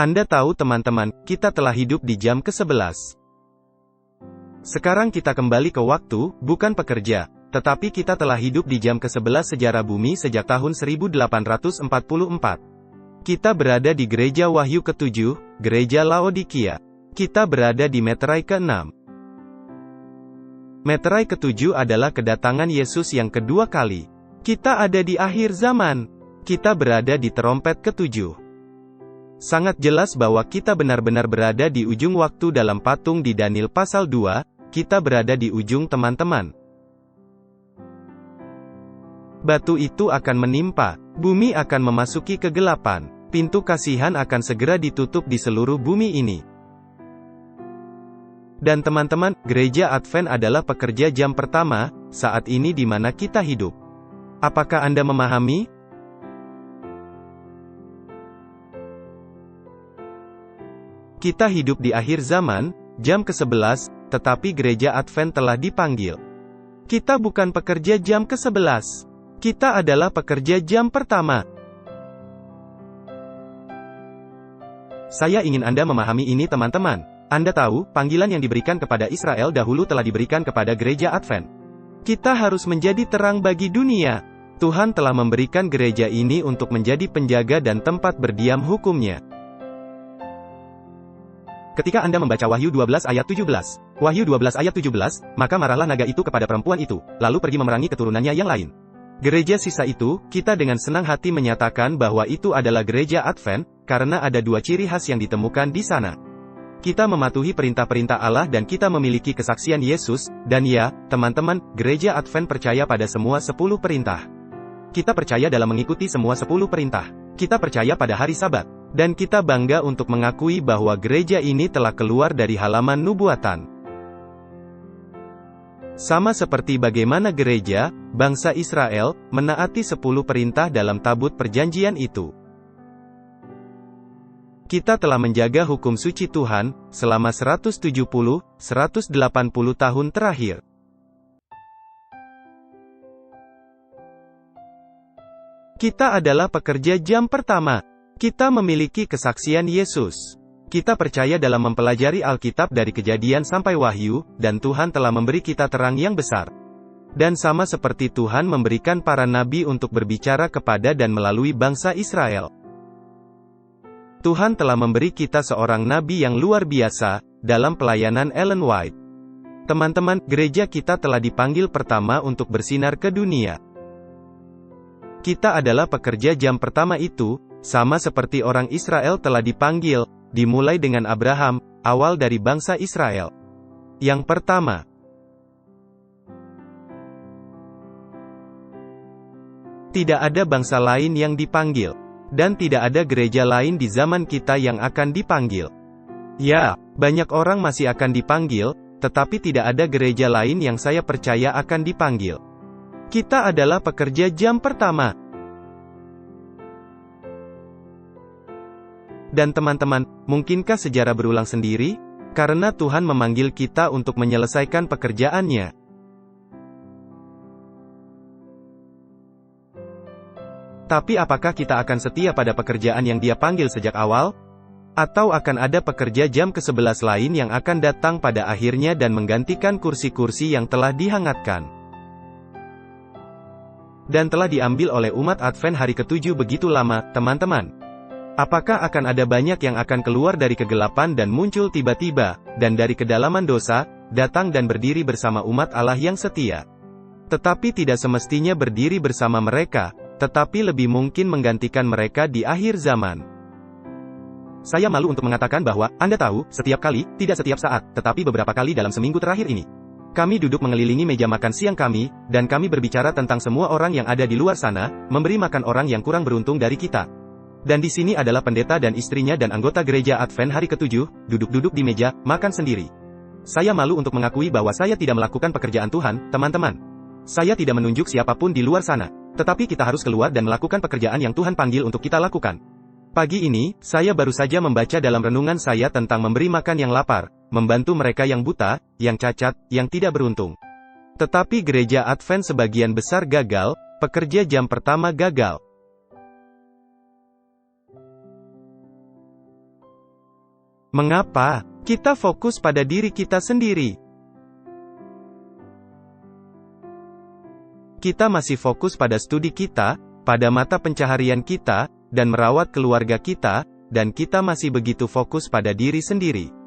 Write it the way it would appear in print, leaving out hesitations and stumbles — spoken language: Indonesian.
Anda tahu teman-teman, kita telah hidup di jam ke-11. Sekarang kita kembali ke waktu, bukan pekerja. Tetapi kita telah hidup di jam ke-11 sejarah bumi sejak tahun 1844. Kita berada di Gereja Wahyu ke-7, Gereja Laodikia. Kita berada di meterai ke-6. Meterai ke-7 adalah kedatangan Yesus yang kedua kali. Kita ada di akhir zaman. Kita berada di terompet ke-7. Sangat jelas bahwa kita benar-benar berada di ujung waktu dalam patung di Daniel pasal 2, kita berada di ujung teman-teman. Batu itu akan menimpa, bumi akan memasuki kegelapan, pintu kasihan akan segera ditutup di seluruh bumi ini. Dan teman-teman, Gereja Advent adalah pekerja jam pertama, saat ini di mana kita hidup. Apakah Anda memahami? Kita hidup di akhir zaman, jam ke-11, tetapi Gereja Advent telah dipanggil. Kita bukan pekerja jam ke-11. Kita adalah pekerja jam pertama. Saya ingin Anda memahami ini teman-teman. Anda tahu, panggilan yang diberikan kepada Israel dahulu telah diberikan kepada Gereja Advent. Kita harus menjadi terang bagi dunia. Tuhan telah memberikan gereja ini untuk menjadi penjaga dan tempat berdiam hukum-Nya. Ketika Anda membaca Wahyu 12 ayat 17, Wahyu 12 ayat 17, maka marahlah naga itu kepada perempuan itu, lalu pergi memerangi keturunannya yang lain. Gereja sisa itu, kita dengan senang hati menyatakan bahwa itu adalah Gereja Advent, karena ada dua ciri khas yang ditemukan di sana. Kita mematuhi perintah-perintah Allah dan kita memiliki kesaksian Yesus, dan ya, teman-teman, Gereja Advent percaya pada semua 10 perintah. Kita percaya dalam mengikuti semua 10 perintah. Kita percaya pada hari Sabat. Dan kita bangga untuk mengakui bahwa gereja ini telah keluar dari halaman nubuatan. Sama seperti bagaimana gereja, bangsa Israel, menaati 10 perintah dalam tabut perjanjian itu. Kita telah menjaga hukum suci Tuhan, selama 170-180 tahun terakhir. Kita adalah pekerja jam pertama. Kita memiliki kesaksian Yesus. Kita percaya dalam mempelajari Alkitab dari Kejadian sampai Wahyu, dan Tuhan telah memberi kita terang yang besar. Dan sama seperti Tuhan memberikan para nabi untuk berbicara kepada dan melalui bangsa Israel. Tuhan telah memberi kita seorang nabi yang luar biasa, dalam pelayanan Ellen White. Teman-teman, gereja kita telah dipanggil pertama untuk bersinar ke dunia. Kita adalah pekerja jam pertama itu, sama seperti orang Israel telah dipanggil, dimulai dengan Abraham, awal dari bangsa Israel. Yang pertama. Tidak ada bangsa lain yang dipanggil. Dan tidak ada gereja lain di zaman kita yang akan dipanggil. Ya, banyak orang masih akan dipanggil, tetapi tidak ada gereja lain yang saya percaya akan dipanggil. Kita adalah pekerja jam pertama. Dan teman-teman, mungkinkah sejarah berulang sendiri? Karena Tuhan memanggil kita untuk menyelesaikan pekerjaannya. Tapi apakah kita akan setia pada pekerjaan yang Dia panggil sejak awal? Atau akan ada pekerja jam ke-11 lain yang akan datang pada akhirnya dan menggantikan kursi-kursi yang telah dihangatkan? Dan telah diambil oleh umat Advent hari ke-7 begitu lama, teman-teman. Apakah akan ada banyak yang akan keluar dari kegelapan dan muncul tiba-tiba, dan dari kedalaman dosa, datang dan berdiri bersama umat Allah yang setia? Tetapi tidak semestinya berdiri bersama mereka, tetapi lebih mungkin menggantikan mereka di akhir zaman. Saya malu untuk mengatakan bahwa, Anda tahu, setiap kali, tidak setiap saat, tetapi beberapa kali dalam seminggu terakhir ini. Kami duduk mengelilingi meja makan siang kami, dan kami berbicara tentang semua orang yang ada di luar sana, memberi makan orang yang kurang beruntung dari kita. Dan di sini adalah pendeta dan istrinya dan anggota gereja Advent hari ke-7, duduk-duduk di meja, makan sendiri. Saya malu untuk mengakui bahwa saya tidak melakukan pekerjaan Tuhan, teman-teman. Saya tidak menunjuk siapapun di luar sana. Tetapi kita harus keluar dan melakukan pekerjaan yang Tuhan panggil untuk kita lakukan. Pagi ini, saya baru saja membaca dalam renungan saya tentang memberi makan yang lapar, membantu mereka yang buta, yang cacat, yang tidak beruntung. Tetapi gereja Advent sebagian besar gagal, pekerja jam pertama gagal. Mengapa? Kita fokus pada diri kita sendiri. Kita masih fokus pada studi kita, pada mata pencaharian kita, dan merawat keluarga kita, dan kita masih begitu fokus pada diri sendiri.